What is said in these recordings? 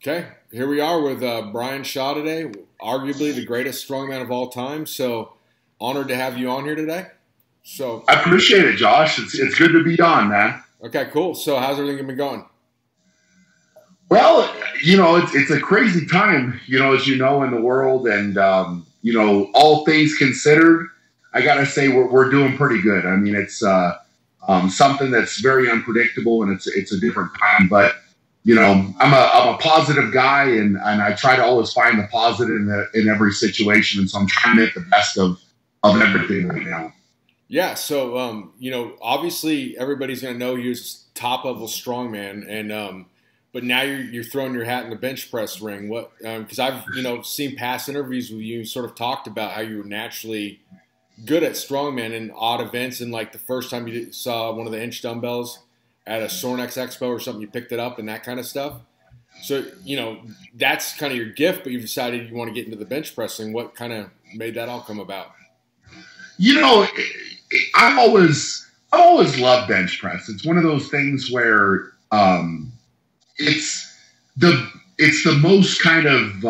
Okay, here we are with Brian Shaw today, arguably the greatest strongman of all time. So honored to have you on here today. So I appreciate it, Josh. It's good to be on, man. Okay, cool. So how's everything been going? Well, it's a crazy time, as you know, in the world, and all things considered, I gotta say we're doing pretty good. I mean, it's something that's very unpredictable, and it's a different time, but. I'm a positive guy, and I try to always find the positive in every situation, and so I'm trying to make the best of everything right now. Yeah, so obviously everybody's going to know you as top level strongman, and but now you're throwing your hat in the bench press ring. What? Because I've seen past interviews with you, sort of talked about how you were naturally good at strongman in odd events, and like the first time you saw one of the inch dumbbells at a Sornex Expo or something, you picked it up and that kind of stuff. So, that's kind of your gift, but you've decided you want to get into the bench pressing. What kind of made that all come about? I've always loved bench press. It's one of those things where it's the most kind of,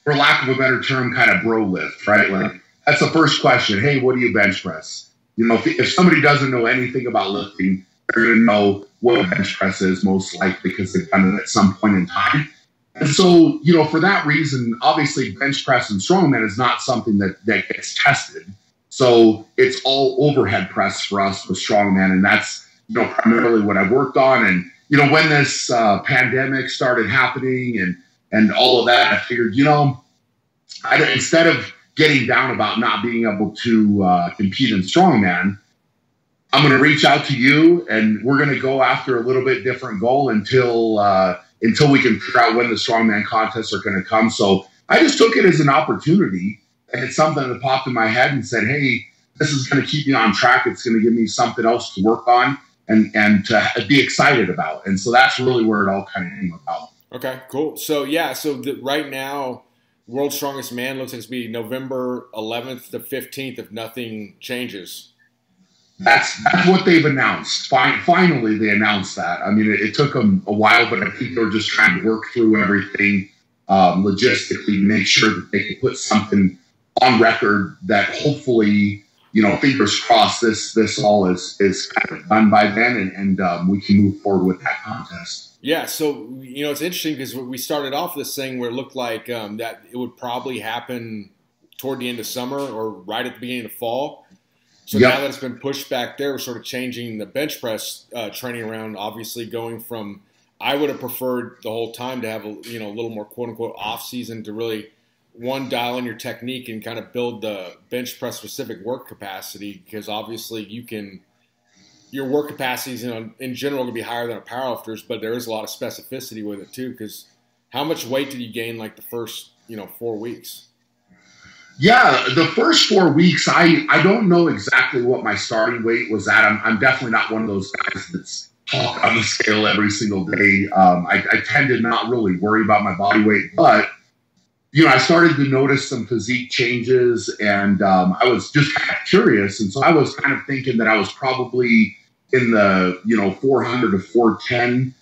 for lack of a better term, kind of bro lift, right? Like that's the first question. Hey, what do you bench press? If somebody doesn't know anything about lifting, they're going to know what a bench press is most likely because they've done it at some point in time. And so, for that reason, obviously bench press and strongman is not something that gets tested. So it's all overhead press for us with strongman. And that's, primarily what I've worked on. And, when this pandemic started happening and all of that, I figured, instead of getting down about not being able to compete in strongman, I'm going to reach out to you, and we're going to go after a little bit different goal until we can figure out when the strongman contests are going to come. So I just took it as an opportunity, and it's something that popped in my head and said, hey, this is going to keep me on track. It's going to give me something else to work on and to be excited about. And so that's really where it all kind of came about. Okay, cool. So, right now, World's Strongest Man looks like it's going to be November 11th to 15th if nothing changes. That's what they've announced. Finally, they announced that. I mean, it took them a while, but I think they were just trying to work through everything logistically, make sure that they could put something on record that hopefully, fingers crossed, this all is kind of done by then, and we can move forward with that contest. Yeah, so, it's interesting because we started off this thing where it looked like that it would probably happen toward the end of summer or right at the beginning of fall. So Now that it's been pushed back there, we're sort of changing the bench press training around, obviously going from – I would have preferred the whole time to have a little more quote-unquote off-season to really, dial in your technique and kind of build the bench press-specific work capacity because obviously your work capacities in general going to be higher than a powerlifter's, but there is a lot of specificity with it too because how much weight did you gain like the first 4 weeks? Yeah, the first 4 weeks, I don't know exactly what my starting weight was at. I'm definitely not one of those guys that's on the scale every single day. I tend to not really worry about my body weight, but I started to notice some physique changes, and I was just kind of curious, and so I was kind of thinking that I was probably in the 400 to 410,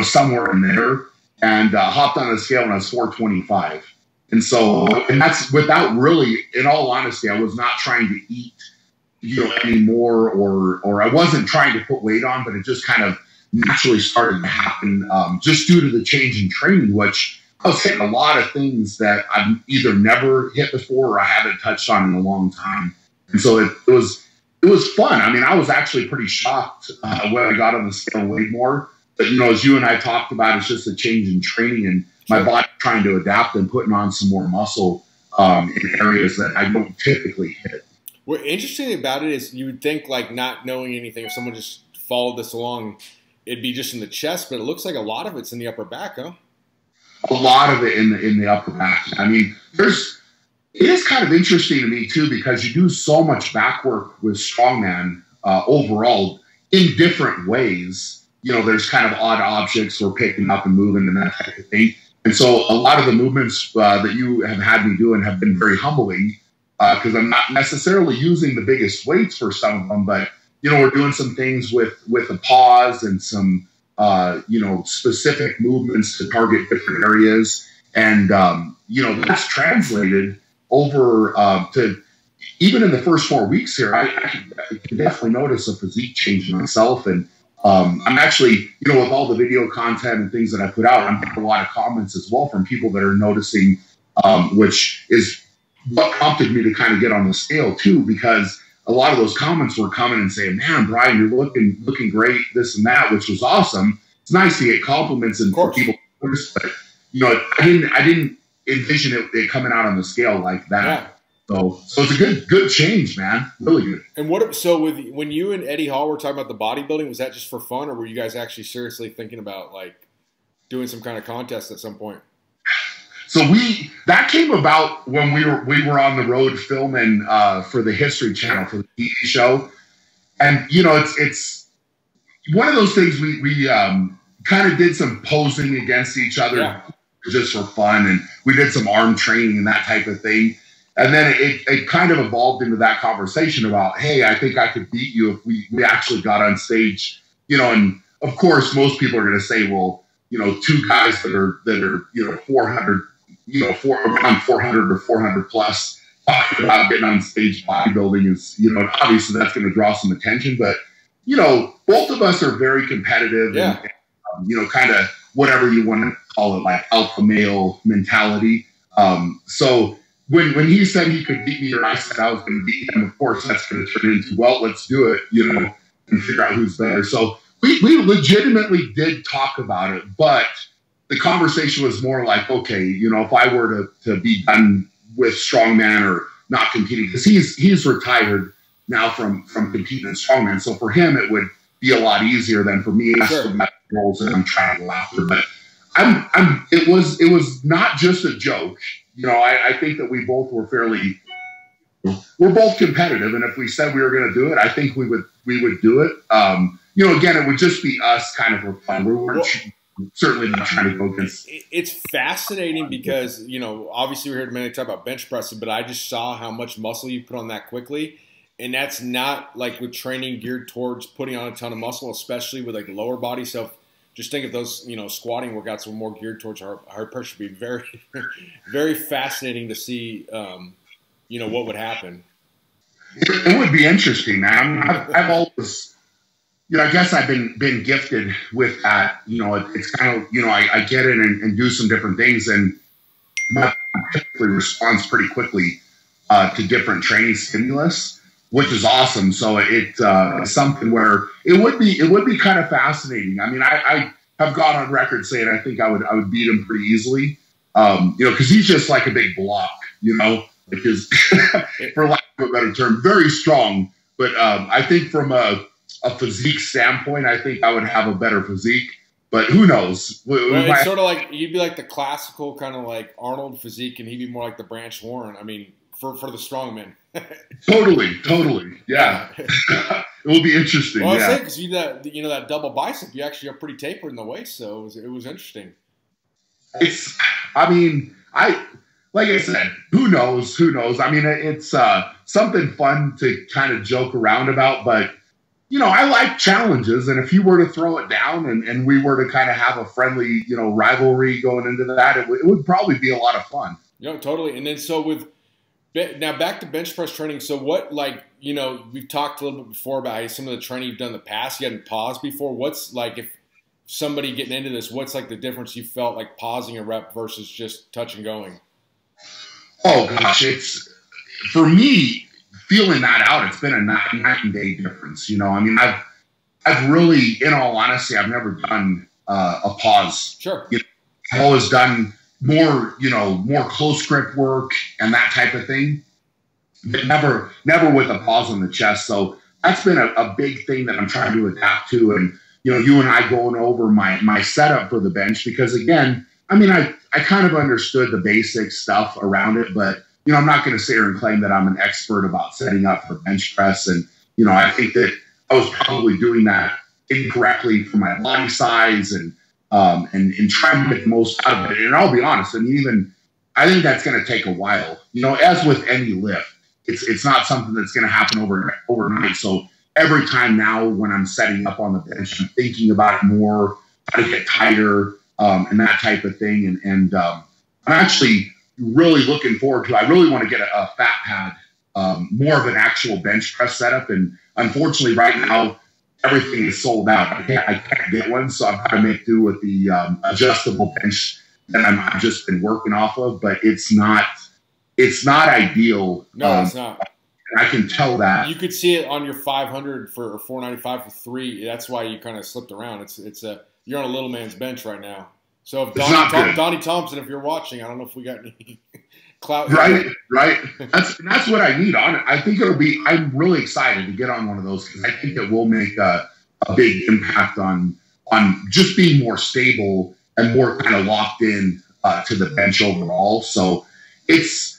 somewhere in there, and hopped on the scale and I was 425. And that's without really, in all honesty, I was not trying to eat, any more or I wasn't trying to put weight on, but it just kind of naturally started to happen just due to the change in training, which I was hitting a lot of things that I've either never hit before or I haven't touched on in a long time. And so it was fun. I mean, I was actually pretty shocked when I got on the scale and weighed more. But, as you and I talked about, it's just a change in training and my body trying to adapt and putting on some more muscle in areas that I don't typically hit. What's interesting about it is you would think like not knowing anything, if someone just followed this along, it'd be just in the chest, but it looks like a lot of it's in the upper back, huh? A lot of it in the upper back. I mean, it is kind of interesting to me too because you do so much back work with strongman overall in different ways. There's kind of odd objects we're picking up and moving and that type of thing. And so a lot of the movements that you have had me doing have been very humbling because I'm not necessarily using the biggest weights for some of them, but, we're doing some things with a pause and some specific movements to target different areas. And, that's translated over to even in the first 4 weeks here, I can definitely notice a physique change in myself. And I'm actually, with all the video content and things that I put out, I'm getting a lot of comments as well from people that are noticing, which is what prompted me to kind of get on the scale too, because a lot of those comments were coming and saying, "Man, Brian, you're looking great, this and that," which was awesome. It's nice to get compliments and for people, but I didn't envision it coming out on the scale like that. Yeah. So it's a good change, man. Really good. And when you and Eddie Hall were talking about the bodybuilding, was that just for fun, or were you guys actually seriously thinking about like doing some kind of contest at some point? So that came about when we were on the road filming for the History Channel for the TV show, and it's one of those things we kind of did some posing against each other just for fun, and we did some arm training and that type of thing. And then it kind of evolved into that conversation about, hey, I think I could beat you if we actually got on stage, and of course most people are going to say, well, two guys that are 400, around 400 or 400 plus talking about getting on stage bodybuilding is, obviously that's going to draw some attention, but both of us are very competitive and kind of whatever you want to call it, like alpha male mentality. So when he said he could beat me, or I said I was going to beat him, of course that's going to turn into, well, let's do it, and figure out who's better. So we legitimately did talk about it, but the conversation was more like, okay, if I were to be done with strongman or not competing, because he's retired now from competing in strongman, so for him it would be a lot easier than for me. That's the goals that I'm trying to go after. But it was not just a joke. I think that we both were we're both competitive, and if we said we were going to do it, I think we would do it. Again, it would just be us kind of for fun. We weren't certainly not trying to go against. It's fascinating because, obviously we heard many talk about bench pressing, but I just saw how much muscle you put on that quickly. And that's not like with training geared towards putting on a ton of muscle, especially with like the lower body. So just think of those, squatting workouts were more geared towards our pressure. It'd be very, very fascinating to see, what would happen. It would be interesting, man. I've always, I guess I've been gifted with that. It's kind of, I get in and do some different things, and my typically responds pretty quickly to different training stimulus, which is awesome. So it's something where it would be kind of fascinating. I mean, I have gone on record saying I think I would beat him pretty easily, because he's just like a big block, because for lack of a better term, very strong. But I think from a physique standpoint, I think I would have a better physique. But who knows? It's sort of like you'd be like the classical kind of like Arnold physique, and he'd be more like the Branch Warren. I mean, for the strongmen. Totally. Yeah. It will be interesting. Well, I say because that double bicep, you actually are pretty tapered in the waist, so it was interesting. Like I said, who knows? I mean, it's something fun to kind of joke around about, but I like challenges, and if you were to throw it down and we were to kind of have a friendly, rivalry going into that, it would probably be a lot of fun. Yeah, totally. And then now back to bench press training. So what, we've talked a little bit before about some of the training you've done in the past. You hadn't paused before. What's like, if somebody getting into this, what's like the difference you felt like pausing a rep versus just touch and going? Oh gosh, it's for me feeling that out. It's been a night and day difference. I mean, I've really, in all honesty, I've never done a pause. Sure. I've always done more close grip work and that type of thing, but never with a pause on the chest. So that's been a big thing that I'm trying to adapt to. And, you and I going over my setup for the bench, because again, I mean, I kind of understood the basic stuff around it, but, I'm not going to sit here and claim that I'm an expert about setting up for bench press. And, I think that I was probably doing that incorrectly for my body size and trying to make the most out of it. And I'll be honest, I think that's going to take a while. As with any lift, it's not something that's going to happen overnight. So every time now when I'm setting up on the bench, I'm thinking about it more. how to get tighter, and that type of thing. And I'm actually really looking forward to. I really want to get a fat pad, more of an actual bench press setup. And unfortunately, right now everything is sold out. I can't get one, so I've got to make do with the adjustable bench that I've just been working off of. But it's not ideal. No, it's not. I can tell that. You could see it on your 500 for or 495 for 3. That's why you kind of slipped around. You're on a little man's bench right now. So if Donnie Thompson, if you're watching, I don't know if we got any clout. Right. That's what I need on it. I think I'm really excited to get on one of those because I think it will make a big impact on just being more stable and more kind of locked in to the bench overall. So it's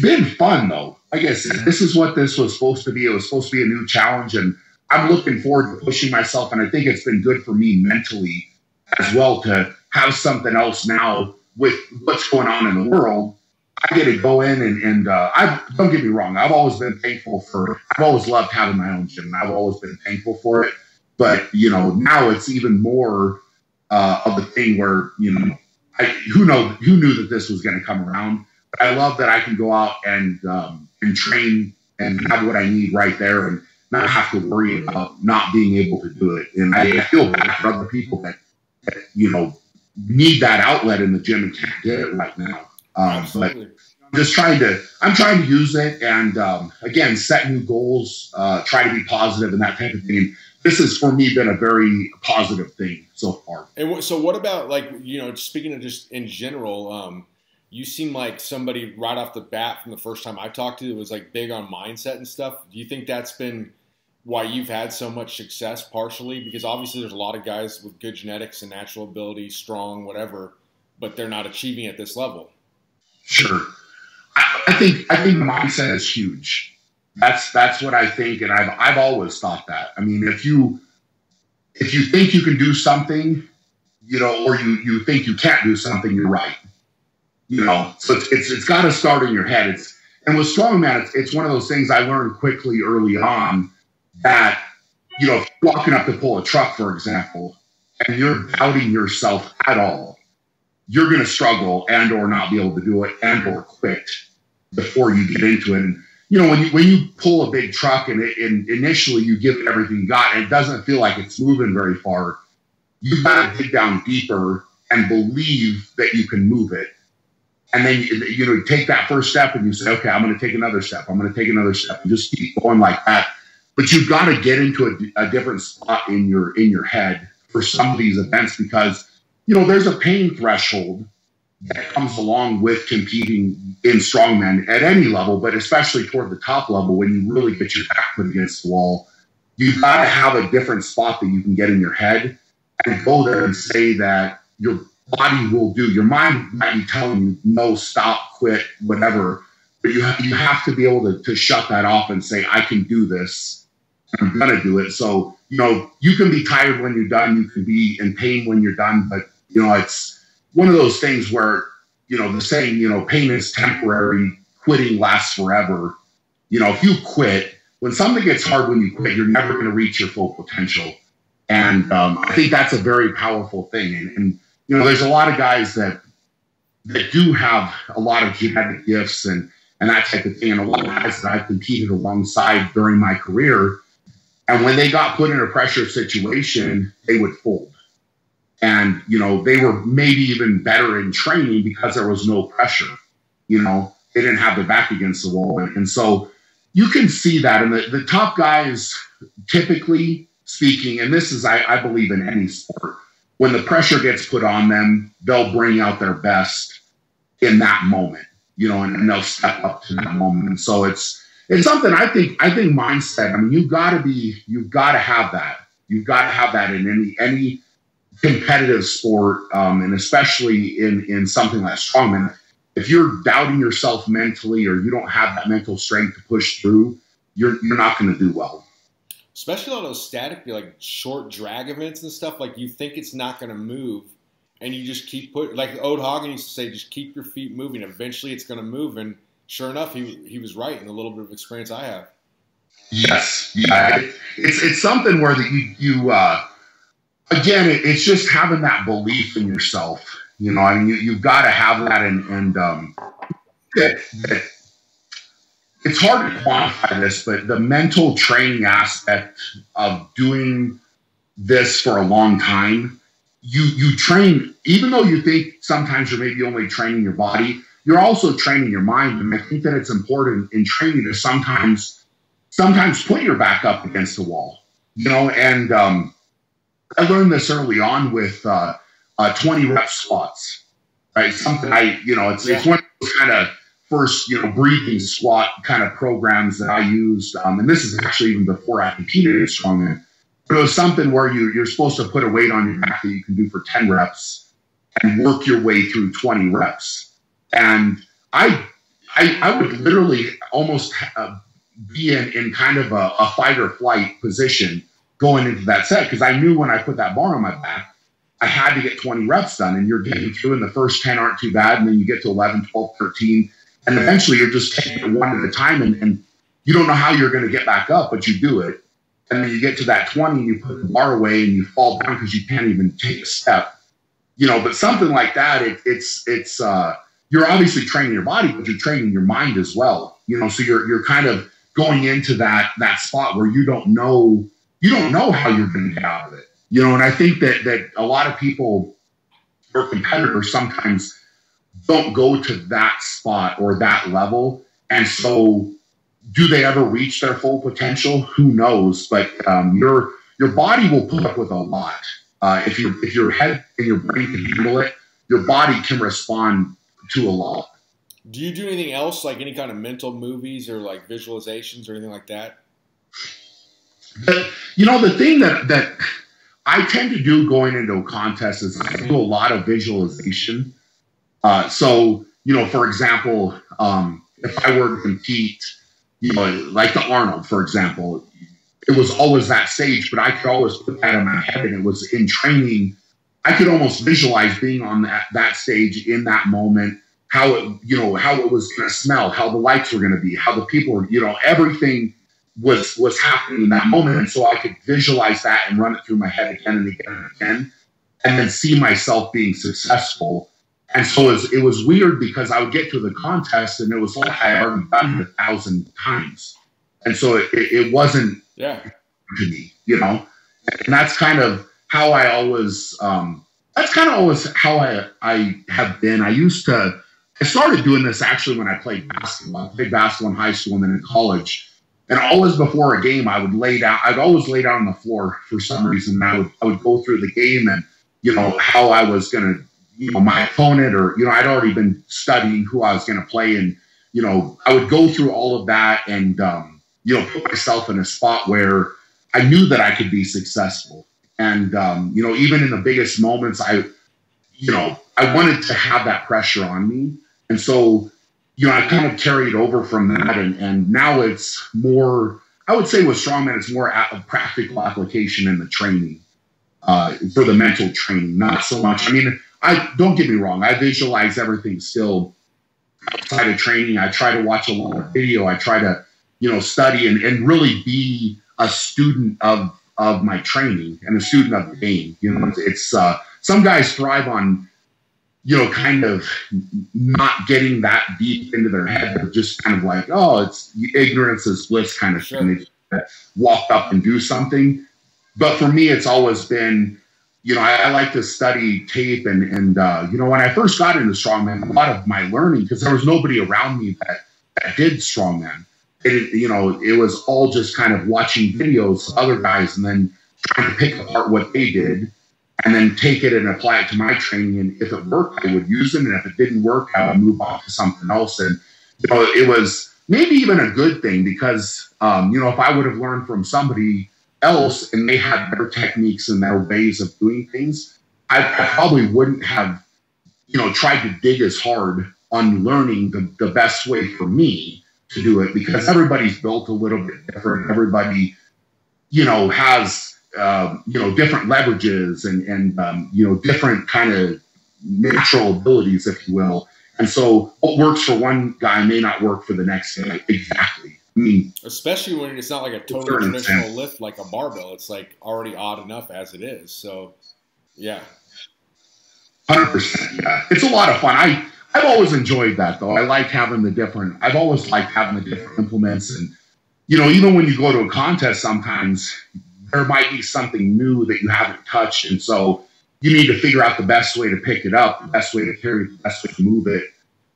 been fun though. Like I said, this is what this was supposed to be. It was supposed to be a new challenge, and I'm looking forward to pushing myself. And I think it's been good for me mentally as well to have something else now with what's going on in the world. I get to go in and don't get me wrong. I've always been thankful I've always loved having my own gym. I've always been thankful for it. But, now it's even more of a thing where, who knew that this was going to come around. But I love that I can go out and train and have what I need right there and not have to worry about not being able to do it. And I feel bad for other people that need that outlet in the gym and can't get it right now. But I'm trying to use it and, again, set new goals, try to be positive and that type of thing. And this has, for me, been a very positive thing so far. And so what about, speaking of just in general, you seem like somebody right off the bat from the first time I talked to you was big on mindset and stuff. Do you think that's been why you've had so much success partially? Because obviously there's a lot of guys with good genetics and natural ability, strong, whatever, but they're not achieving at this level. Sure. I think mindset is huge. That's what I think. And I've always thought that. I mean, if you think you can do something, or you think you can't do something, you're right. So it's got to start in your head. And with strongman, it's one of those things I learned quickly early on that, if you're walking up to pull a truck, for example, and you're doubting yourself at all, you're going to struggle and or not be able to do it and or quit before you get into it. And, when you pull a big truck and initially you give it everything you got and it doesn't feel like it's moving very far, you've got to dig down deeper and believe that you can move it. And then, you take that first step and you say, okay, I'm going to take another step. I'm going to take another step and just keep going like that. But you've got to get into a different spot in your head for some of these events because, there's a pain threshold that comes along with competing in strongman at any level, but especially toward the top level when you really get your back put against the wall. You've got to have a different spot that you can get in your head and go there and say that your body will do. Your mind might be telling you, no, stop, quit, whatever. But you have to be able to shut that off and say, I can do this. I'm going to do it. So, you can be tired when you're done. You can be in pain when you're done. But, it's one of those things where, the saying, pain is temporary, quitting lasts forever. If you quit, when something gets hard when you quit, you're never going to reach your full potential. And I think that's a very powerful thing. And there's a lot of guys that do have a lot of genetic gifts and that type of thing. And a lot of guys that I've competed alongside during my career. And when they got put in a pressure situation, they would fold. And, they were maybe even better in training because there was no pressure. They didn't have their back against the wall. And so you can see that. And the top guys, typically speaking, and this is, I believe, in any sport, when the pressure gets put on them, they'll bring out their best in that moment, and they'll step up to that moment. And so it's something I think mindset. I mean, you've got to have that. You've got to have that in any competitive sport, and especially in something like strongman. If you're doubting yourself mentally or you don't have that mental strength to push through, you're not going to do well. Especially on those static, short drag events and stuff, you think it's not going to move, and you just keep putting, like Ode Hagen used to say, just keep your feet moving. Eventually it's going to move, and sure enough, he was right in the little bit of experience I have. Yes. Yeah. It's something where that again, it's just having that belief in yourself. You know, I mean, you've got to have that, that it's hard to quantify this, but the mental training aspect of doing this for a long time, you train, even though you think sometimes you're maybe only training your body, you're also training your mind. And I think that it's important in training to sometimes put your back up against the wall, you know, and I learned this early on with 20 rep squats, right? Something it's one of those kind of first, breathing squat kind of programs that I used. And this is actually even before I competed in strongman. But it was something where you're supposed to put a weight on your back that you can do for 10 reps and work your way through 20 reps. And I would literally almost be in kind of a fight or flight position going into that set, because I knew when I put that bar on my back, I had to get 20 reps done. And you're getting through, and the first 10 aren't too bad. And then you get to 11, 12, 13. And eventually you're just taking it one at a time. And you don't know how you're going to get back up, but you do it. And then you get to that 20 and you put the bar away and you fall down because you can't even take a step. But something like that, it's you're obviously training your body, but you're training your mind as well. So you're kind of going into that spot where you don't know how you're going to get out of it. And I think that a lot of people or competitors sometimes don't go to that spot or that level. And so do they ever reach their full potential? Who knows? But your body will put up with a lot. If your head and your brain can handle it, your body can respond to a lot. Do you do anything else, like any kind of mental movies or like visualizations or anything like that? The thing that I tend to do going into a contest is I do a lot of visualization. So, for example, if I were to compete, like the Arnold, for example, it was always that stage, but I could always put that in my head, and it was in training. I could almost visualize being on that stage in that moment, how it was going to smell, how the lights were going to be, how the people were, everything was happening in that moment. And so I could visualize that and run it through my head again and again and again, and then see myself being successful. And so it was weird because I would get to the contest and it was like I had already done it 1,000 times. And so it wasn't to me, and that's kind of how I always, how I have been. I started doing this actually when I played basketball. I played basketball in high school and then in college. And always before a game, I'd always lay down on the floor for some reason. I would go through the game and, how I was going to, my opponent, or, I'd already been studying who I was going to play. And, I would go through all of that and, put myself in a spot where I knew that I could be successful. And, even in the biggest moments, I wanted to have that pressure on me. And so, I kind of carried over from that. And now it's more, I would say with strongman, it's more a practical application in the training, for the mental training, not so much. I mean, don't get me wrong. I visualize everything still outside of training. I try to watch a lot of video. I try to, study and really be a student of my training and a student of the game. It's some guys thrive on, kind of not getting that deep into their head. They're just kind of like, oh, it's ignorance is bliss kind of thing. They just walk up and do something. But for me, it's always been, I like to study tape and when I first got into strongman, a lot of my learning, because there was nobody around me that did strongman. It was all just kind of watching videos of other guys and then trying to pick apart what they did and then take it and apply it to my training. And if it worked, I would use it. And if it didn't work, I would move on to something else. And, it was maybe even a good thing because, if I would have learned from somebody else and they had their techniques and their ways of doing things, I probably wouldn't have, tried to dig as hard on learning the best way for me to do it, because everybody's built a little bit different. Everybody, has, different leverages and different kind of natural abilities, if you will. And so what works for one guy may not work for the next guy. Exactly. I mean, especially when it's not like a totally traditional lift like a barbell. It's like already odd enough as it is. So, yeah. 100%. Yeah. It's a lot of fun. I've always enjoyed that, though. I've always liked having the different implements. And, even when you go to a contest, sometimes there might be something new that you haven't touched. And so you need to figure out the best way to pick it up, the best way to carry it, the best way to move it,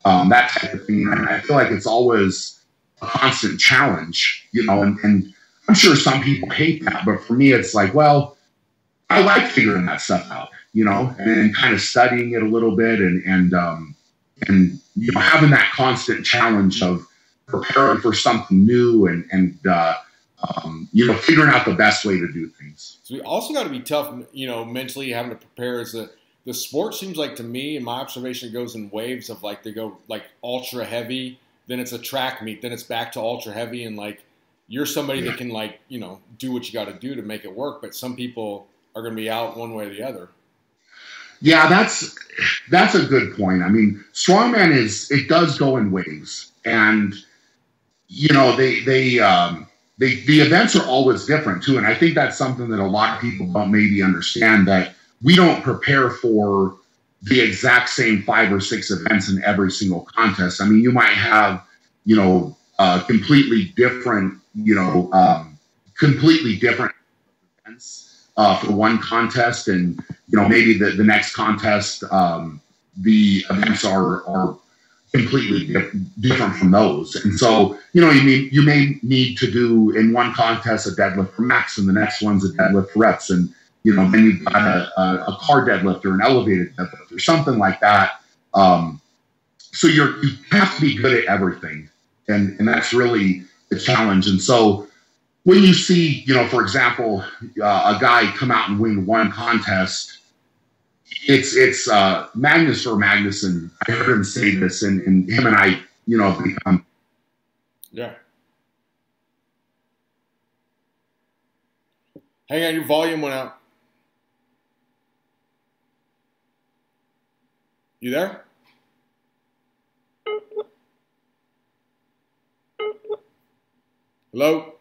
that type of thing. And I feel like it's always a constant challenge, and I'm sure some people hate that. But for me, it's like, well, I like figuring that stuff out, and kind of studying it a little bit and having that constant challenge of preparing for something new and figuring out the best way to do things. So we also got to be tough, mentally having to prepare. As the sport seems like, to me, in my observation, it goes in waves of like they go like ultra heavy, then it's a track meet, then it's back to ultra heavy, and like you're somebody that can like do what you got to do to make it work. But some people are going to be out one way or the other. Yeah, that's a good point. I mean, strongman it does go in waves, and the events are always different too. And I think that's something that a lot of people don't maybe understand, that we don't prepare for the exact same 5 or 6 events in every single contest. I mean, you might have, completely different events for one contest, and maybe the next contest, the events are completely different from those. And so, you may need to do in one contest a deadlift for max, and the next one's a deadlift for reps, and then you've got a car deadlift or an elevated deadlift or something like that. So you have to be good at everything, and that's really the challenge. And so when you see, for example, a guy come out and win one contest, it's Magnus or Magnuson. I heard him say this, and him and I, have become. Yeah. Hang on, your volume went out. You there? Hello?